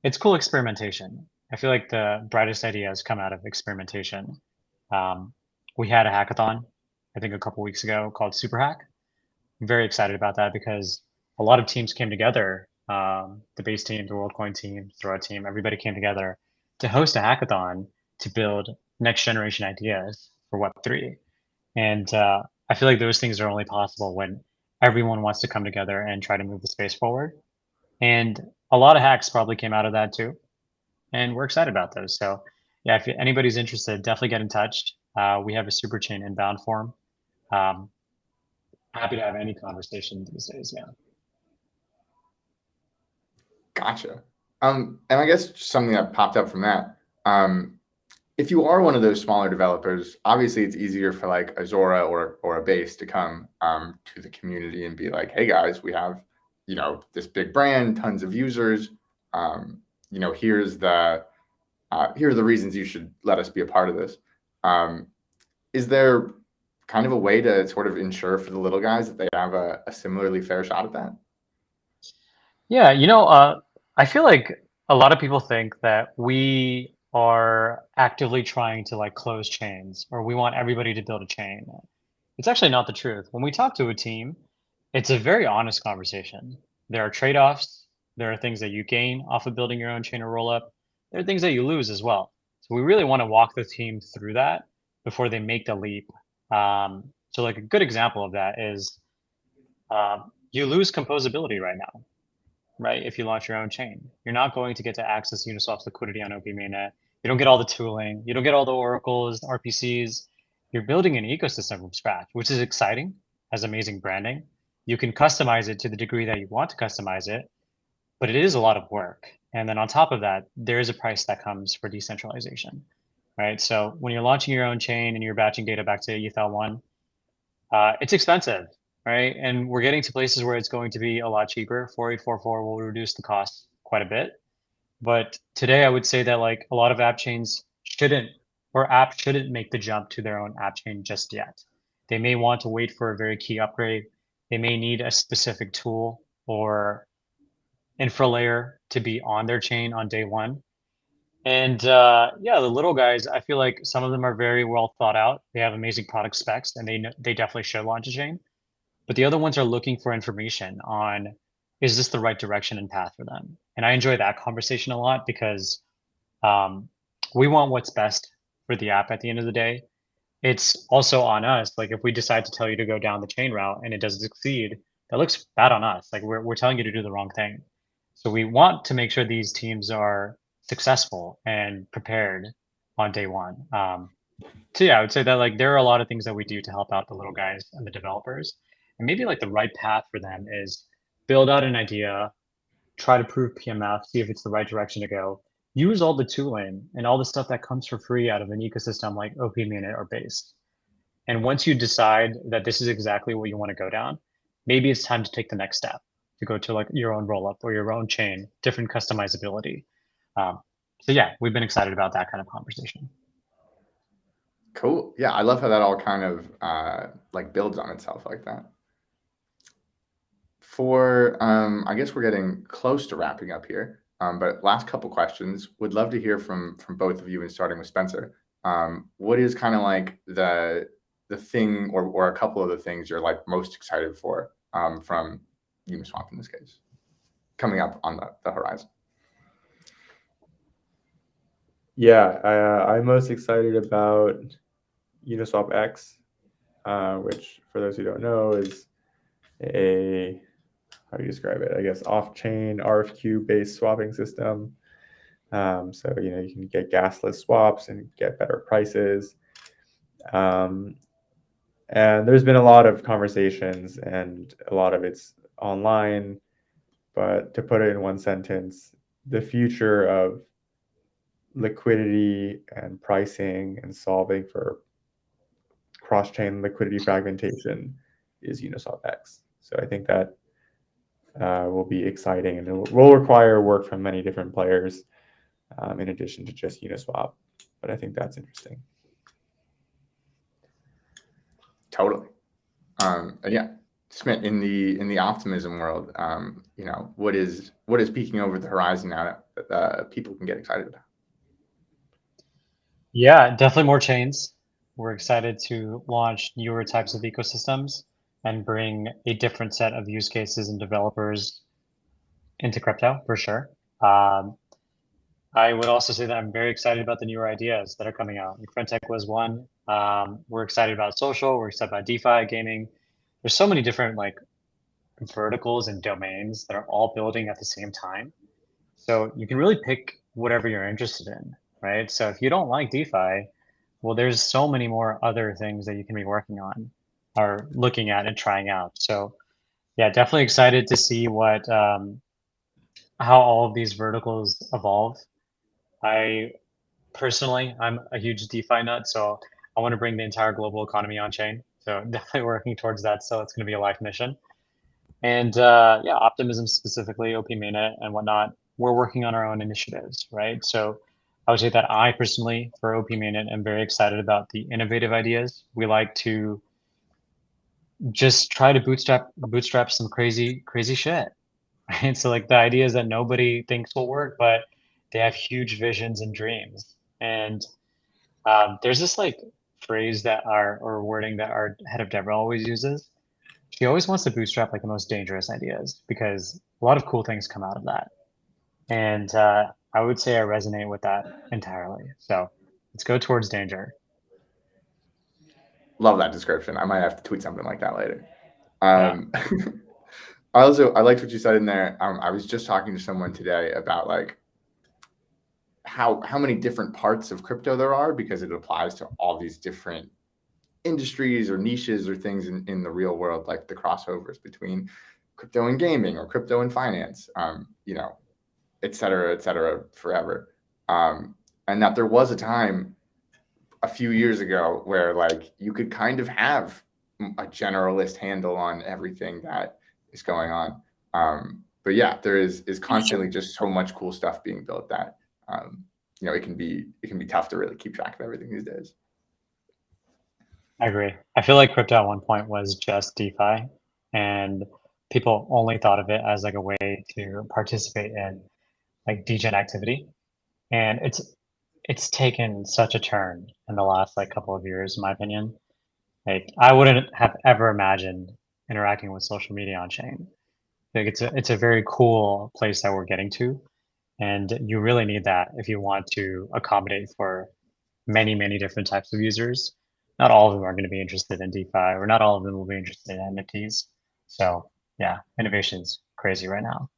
It's cool experimentation. I feel like the brightest ideas come out of experimentation. Um, we had a hackathon, I think a couple weeks ago, called Super Hack. I'm very excited about that because a lot of teams came together. The base team, the WorldCoin team, Throw team, everybody came together to host a hackathon to build next generation ideas for Web3. And I feel like those things are only possible when everyone wants to come together and try to move the space forward. And a lot of hacks probably came out of that too. And we're excited about those. So yeah, if anybody's interested, definitely get in touch. We have a super chain inbound form. Um, Happy to have any conversation these days. Yeah. Gotcha. And I guess just something that popped up from that. If you are one of those smaller developers, obviously it's easier for like a Zora or a Base to come to the community and be like, hey guys, we have, this big brand, tons of users. Here's here are the reasons you should let us be a part of this. Is there kind of a way to sort of ensure for the little guys that they have a similarly fair shot at that? Yeah, I feel like a lot of people think that we are actively trying to like close chains or we want everybody to build a chain. It's actually not the truth. When we talk to a team, it's a very honest conversation. There are trade-offs. There are things that you gain off of building your own chain or rollup. There are things that you lose as well. So we really want to walk the team through that before they make the leap. So like a good example of that is you lose composability right now, right? If you launch your own chain, you're not going to get to access Uniswap's liquidity on OP mainnet. You don't get all the tooling. You don't get all the oracles, RPCs. You're building an ecosystem from scratch, which is exciting, has amazing branding. You can customize it to the degree that you want to customize it, but it is a lot of work. And then on top of that, there is a price that comes for decentralization, right? So when you're launching your own chain and you're batching data back to ETH1, it's expensive, right? And we're getting to places where it's going to be a lot cheaper. 4844 will reduce the cost quite a bit. But today I would say that like a lot of app chains apps shouldn't make the jump to their own app chain just yet. They may want to wait for a very key upgrade. They may need a specific tool or infra layer to be on their chain on day one. And yeah, the little guys, I feel like some of them are very well thought out. They have amazing product specs, and they definitely should launch a chain. But the other ones are looking for information on, is this the right direction and path for them? And I enjoy that conversation a lot because um, we want what's best for the app at the end of the day. It's also on us. Like if we decide to tell you to go down the chain route and it doesn't succeed, that looks bad on us. Like we're telling you to do the wrong thing. So we want to make sure these teams are successful and prepared on day one. So yeah, I would say that like there are a lot of things that we do to help out the little guys and the developers. And maybe like the right path for them is build out an idea, try to prove PMF, see if it's the right direction to go. Use all the tooling and all the stuff that comes for free out of an ecosystem like OP Minute or Base. And once you decide that this is exactly what you want to go down, maybe it's time to take the next step to go to like your own rollup or your own chain, different customizability. So yeah, we've been excited about that kind of conversation. Cool. Yeah, I love how that all kind of like builds on itself like that. I guess we're getting close to wrapping up here. But last couple questions. Would love to hear from both of you, and starting with Spencer. What is kind of like the thing or a couple of the things you're like most excited for from Uniswap in this case, coming up on the horizon? Yeah, I'm most excited about Uniswap X, which for those who don't know is a, how do you describe it? I guess off-chain RFQ-based swapping system. So you can get gasless swaps and get better prices. And there's been a lot of conversations, and a lot of it's online. But to put it in one sentence, the future of liquidity and pricing and solving for cross-chain liquidity fragmentation is Uniswap X. So I think that will be exciting, and it will require work from many different players in addition to just Uniswap. But I think that's interesting. Totally. And yeah, Smit, in the optimism world, what is peeking over the horizon now that people can get excited about? Yeah, definitely more chains. We're excited to launch newer types of ecosystems and bring a different set of use cases and developers into crypto for sure. I would also say that I'm very excited about the newer ideas that are coming out. Like Frentech was one. We're excited about social. We're excited about DeFi gaming. There's so many different like verticals and domains that are all building at the same time. So you can really pick whatever you're interested in, right? So if you don't like DeFi, well, there's so many more other things that you can be working on or looking at and trying out. So yeah, definitely excited to see what how all of these verticals evolve. I personally, I'm a huge DeFi nut, so I want to bring the entire global economy on chain. So definitely working towards that. So it's going to be a life mission. And yeah, Optimism specifically, OP Mainnet and whatnot, we're working on our own initiatives, right? So I would say that I personally, for OP Mainnet, am very excited about the innovative ideas. We like to just try to bootstrap some crazy shit, right? So like the ideas that nobody thinks will work, but they have huge visions and dreams. And there's this like phrase that our or wording that our head of Deborah always uses. She always wants to bootstrap like the most dangerous ideas because a lot of cool things come out of that. And I would say I resonate with that entirely. So let's go towards danger. Love that description. I might have to tweet something like that later. Yeah. I liked what you said in there. I was just talking to someone today about like how many different parts of crypto there are because it applies to all these different industries or niches or things in the real world, like the crossovers between crypto and gaming or crypto and finance, et cetera, forever. And that there was a time a few years ago where like you could kind of have a generalist handle on everything that is going on. But yeah, there is constantly just so much cool stuff being built that it can be tough to really keep track of everything these days. I agree. I feel like crypto at one point was just DeFi, and people only thought of it as like a way to participate in like degen activity. And it's taken such a turn in the last like couple of years, in my opinion. Like I wouldn't have ever imagined interacting with social media on chain. Like it's a very cool place that we're getting to, and you really need that if you want to accommodate for many different types of users. Not all of them are going to be interested in DeFi, or not all of them will be interested in NFTs. So yeah, innovation's crazy right now.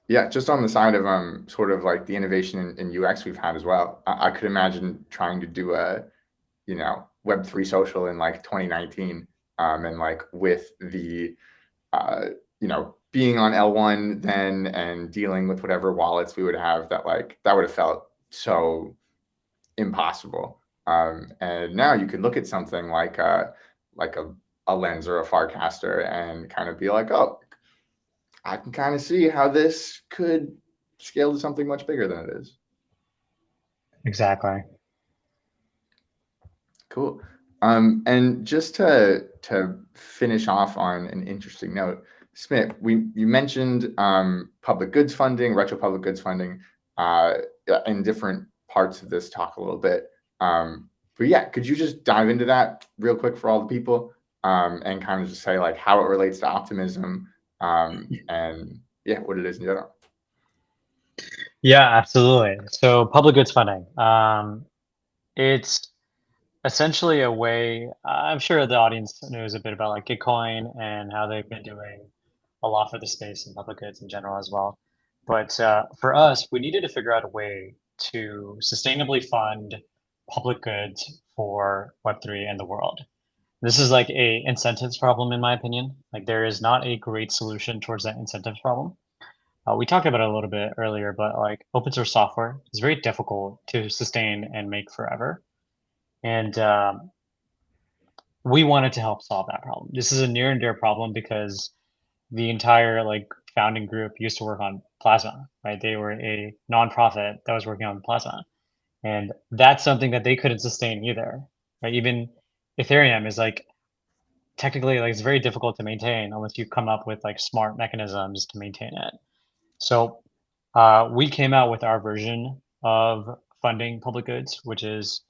Yeah, just on the side of sort of like the innovation in UX we've had as well. I could imagine trying to do a Web3 social in like 2019, and like with the being on L1 then and dealing with whatever wallets we would have, that would have felt so impossible. And now you can look at something like a Lens or a Farcaster and kind of be like, oh, I can kind of see how this could scale to something much bigger than it is. Exactly. Cool. And just to finish off on an interesting note, Smith, you mentioned public goods funding, retro public goods funding, in different parts of this talk a little bit. But yeah, could you just dive into that real quick for all the people, and kind of just say like how it relates to optimism, and yeah, what it is in general. Yeah, absolutely. So public goods funding. It's essentially a way, I'm sure the audience knows a bit about like Gitcoin and how they've been doing a lot for the space and public goods in general as well. But for us, we needed to figure out a way to sustainably fund public goods for Web3 and the world. This is like a incentives problem, in my opinion. Like there is not a great solution towards that incentives problem. We talked about it a little bit earlier, but like open source software is very difficult to sustain and make forever. And we wanted to help solve that problem. This is a near and dear problem because the entire like founding group used to work on Plasma, right? They were a nonprofit that was working on Plasma, and that's something that they couldn't sustain either, right? Even Ethereum is like technically like it's very difficult to maintain unless you come up with like smart mechanisms to maintain it. So we came out with our version of funding public goods, which is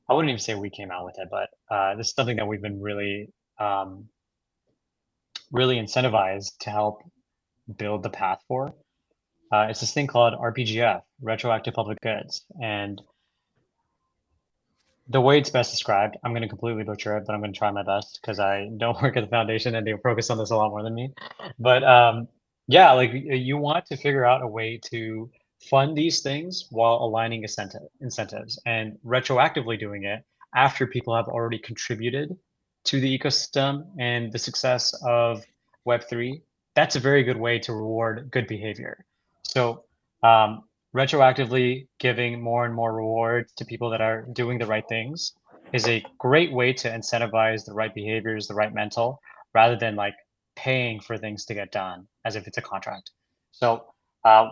I wouldn't even say we came out with it, but this is something that we've been really incentivized to help build the path for. It's this thing called RPGF, retroactive public goods. And the way it's best described, I'm going to completely butcher it, but I'm going to try my best because I don't work at the foundation and they focus on this a lot more than me. But yeah, like you want to figure out a way to fund these things while aligning incentives and retroactively doing it after people have already contributed to the ecosystem and the success of Web3. That's a very good way to reward good behavior. So retroactively giving more and more rewards to people that are doing the right things is a great way to incentivize the right behaviors, the right mental, rather than like paying for things to get done as if it's a contract. So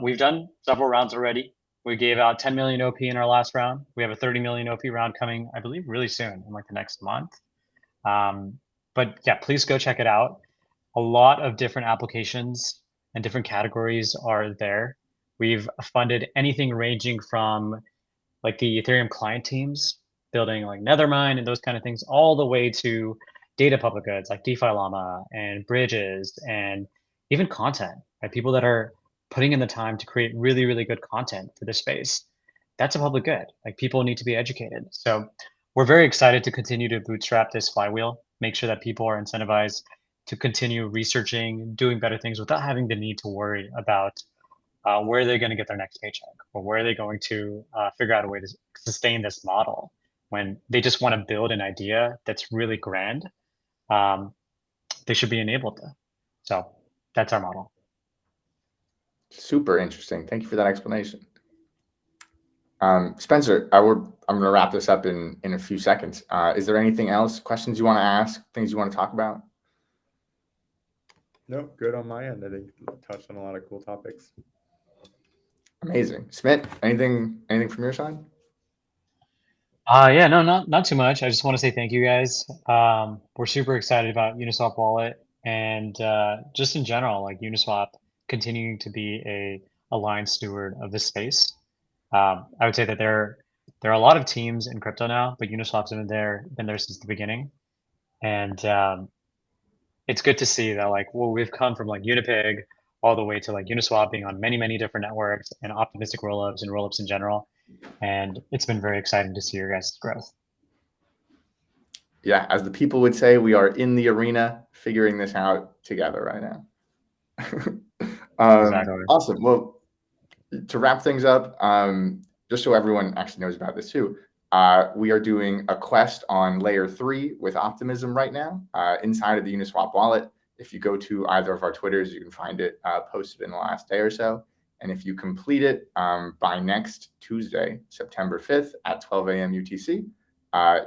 we've done several rounds already. We gave out 10 million OP in our last round. We have a 30 million OP round coming, I believe, really soon in like the next month. But yeah, please go check it out. A lot of different applications and different categories are there. We've funded anything ranging from like the Ethereum client teams, building like Nethermind and those kind of things, all the way to data public goods like DeFi Llama and bridges and even content, right? People that are putting in the time to create really, really good content for this space. That's a public good. Like people need to be educated. So we're very excited to continue to bootstrap this flywheel, make sure that people are incentivized to continue researching, doing better things without having the need to worry about where they're going to get their next paycheck or where are they going to figure out a way to sustain this model when they just want to build an idea that's really grand. They should be enabled to. So that's our model. Super interesting. Thank you for that explanation. Spencer, I'm going to wrap this up in a few seconds. Is there anything else, questions you want to ask, things you want to talk about? No, good on my end. I think touched on a lot of cool topics. Amazing. Smit, anything from your side? Yeah, no, not too much. I just want to say thank you guys. We're super excited about Uniswap Wallet and just in general, like Uniswap continuing to be a aligned steward of this space. I would say that there are a lot of teams in crypto now, but Uniswap's been there since the beginning, and it's good to see that like we've come from like Unipig all the way to like Uniswap being on many different networks and optimistic rollups and rollups in general, and it's been very exciting to see your guys' growth. Yeah, as the people would say, we are in the arena figuring this out together right now. Exactly. Awesome. Well, to wrap things up, just so everyone actually knows about this too, we are doing a quest on layer 3 with Optimism right now inside of the Uniswap wallet. If you go to either of our Twitters, you can find it posted in the last day or so. And if you complete it by next Tuesday, September 5th at 12 a.m. UTC,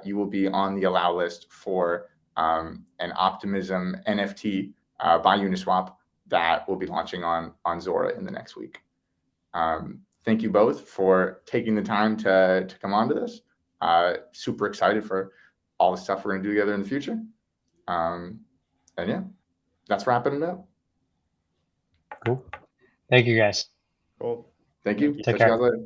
you will be on the allow list for an Optimism NFT by Uniswap that will be launching on Zora in the next week. Thank you both for taking the time to come on to this. Super excited for all the stuff we're going to do together in the future. And yeah, that's wrapping it up. Cool. Thank you guys. Cool. Thank you. Take Catch care. you guys later.